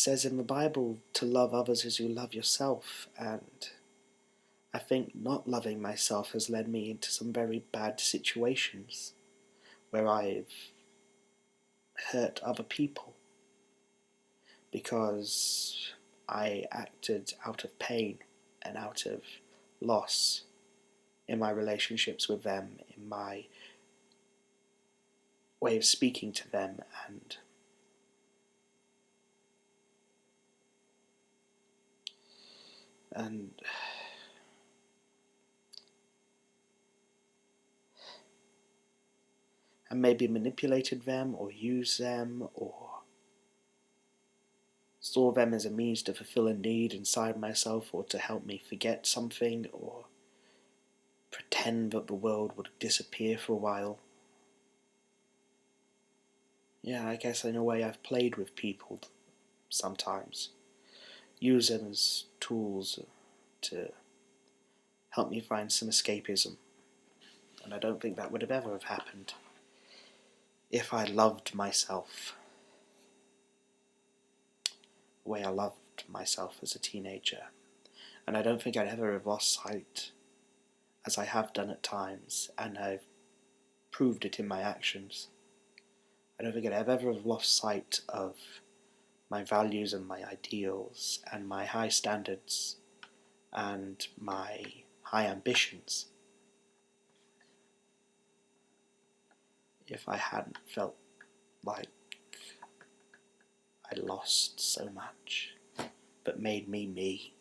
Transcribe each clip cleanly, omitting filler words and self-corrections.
says in the Bible to love others as you love yourself, and I think not loving myself has led me into some very bad situations where I've hurt other people because I acted out of pain and out of loss in my relationships with them, in my way of speaking to them, and maybe manipulated them or used them or saw them as a means to fulfill a need inside myself or to help me forget something or pretend that the world would disappear for a while. Yeah, I guess in a way I've played with people sometimes. Use them as tools to help me find some escapism. And I don't think that would have ever have happened if I loved myself the way I loved myself as a teenager. And I don't think I'd ever have lost sight, as I have done at times, and I've proved it in my actions. I don't think I'd ever have lost sight of my values and my ideals and my high standards and my high ambitions if I hadn't felt like I lost so much, but made me me.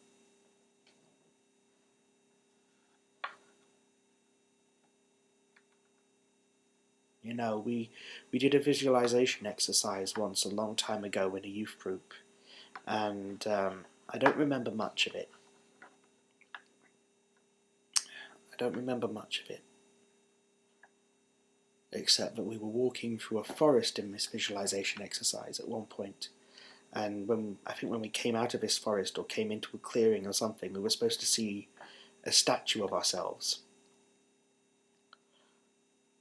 You know, we did a visualization exercise once a long time ago in a youth group, and I don't remember much of it. Except that we were walking through a forest in this visualization exercise at one point. And when we came out of this forest or came into a clearing or something, we were supposed to see a statue of ourselves.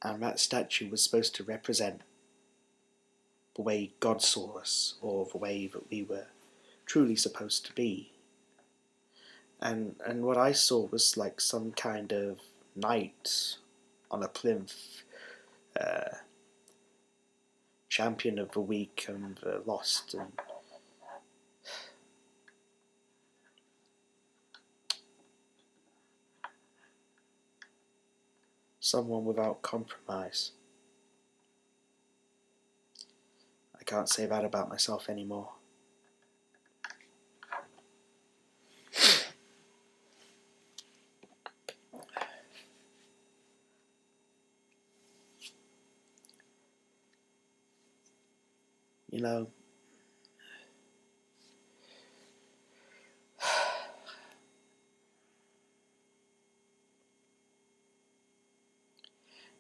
And that statue was supposed to represent the way God saw us, or the way that we were truly supposed to be. And what I saw was like some kind of knight on a plinth, champion of the weak and the lost, and someone without compromise. I can't say that about myself anymore. You know,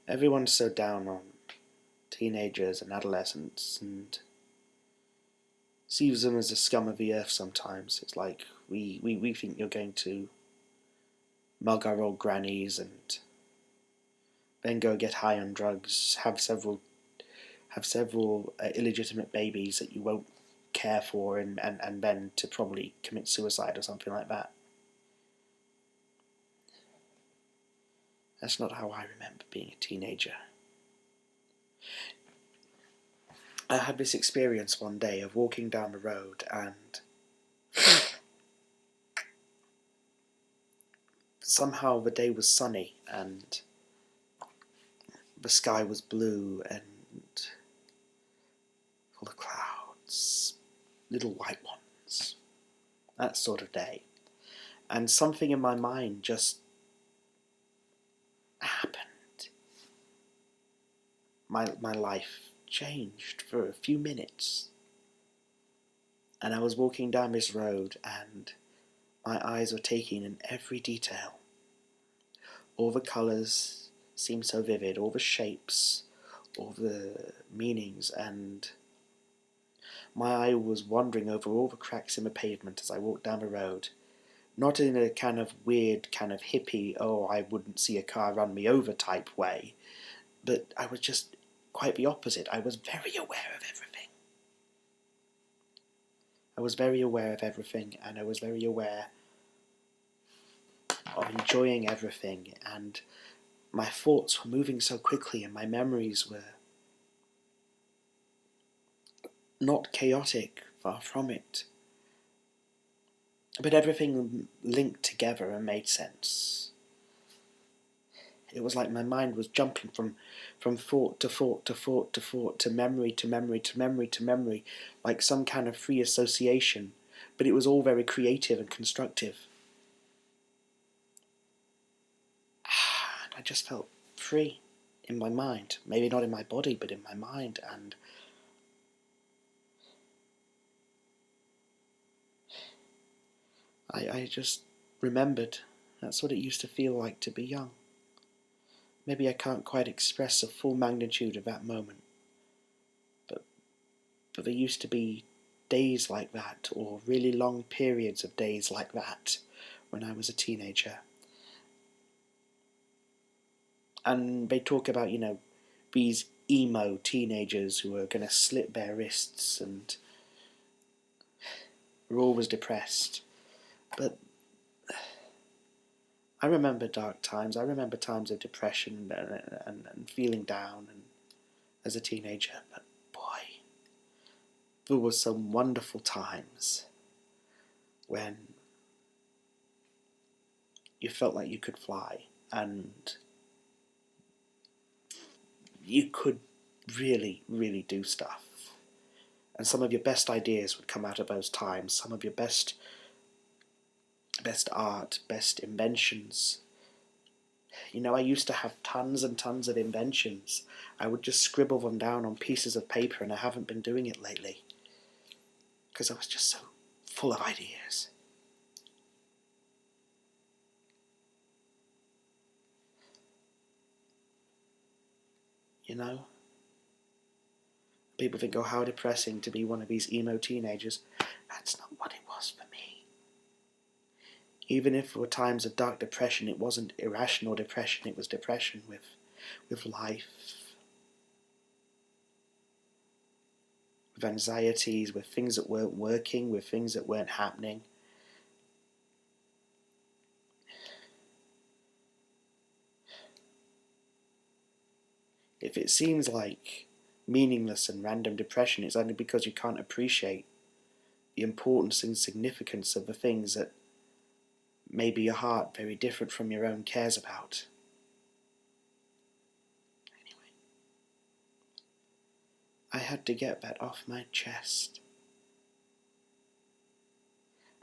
everyone's so down on teenagers and adolescents and sees them as the scum of the earth sometimes. It's like we think you're going to mug our old grannies and then go get high on drugs, have several illegitimate babies that you won't care for, and then to probably commit suicide or something like that. That's not how I remember being a teenager. I had this experience one day of walking down the road, and somehow the day was sunny and the sky was blue and full of clouds, little white ones, that sort of day. And something in my mind just happened. My life changed for a few minutes. And I was walking down this road and my eyes were taking in every detail. All the colours seemed so vivid, all the shapes, all the meanings, and my eye was wandering over all the cracks in the pavement as I walked down the road. Not in a kind of weird, kind of hippie, oh, I wouldn't see a car run me over type way, but I was just quite the opposite. I was very aware of everything. I was very aware of everything, and I was very aware of enjoying everything, and my thoughts were moving so quickly, and my memories were not chaotic, far from it. But everything linked together and made sense. It was like my mind was jumping from thought to thought to thought to thought to memory to memory to memory to memory, like some kind of free association, but it was all very creative and constructive. And I just felt free in my mind. Maybe not in my body, but in my mind. And I just remembered that's what it used to feel like to be young. Maybe I can't quite express the full magnitude of that moment, but there used to be days like that, or really long periods of days like that, when I was a teenager. And they talk about, these emo teenagers who are going to slit their wrists and are always depressed. But I remember dark times. I remember times of depression and feeling down as a teenager. But boy, there were some wonderful times when you felt like you could fly and you could really, really do stuff. And some of your best ideas would come out of those times. Some of your best art, best inventions. I used to have tons and tons of inventions. I would just scribble them down on pieces of paper, and I haven't been doing it lately because I was just so full of ideas. People think, oh, how depressing to be one of these emo teenagers. That's not what it was for me. Even if there were times of dark depression, it wasn't irrational depression, it was depression with life, with anxieties, with things that weren't working, with things that weren't happening. If it seems like meaningless and random depression, it's only because you can't appreciate the importance and significance of the things that maybe your heart, very different from your own, cares about. Anyway, I had to get that off my chest.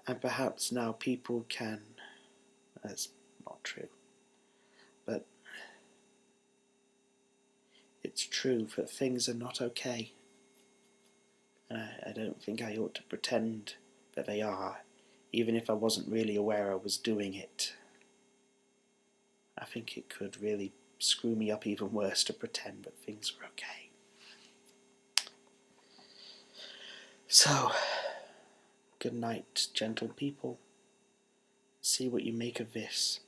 And perhaps now people can, that's not true, but it's true that things are not okay. And I don't think I ought to pretend that they are, even if I wasn't really aware I was doing it. I think it could really screw me up even worse to pretend that things were okay. So, good night, gentle people. See what you make of this.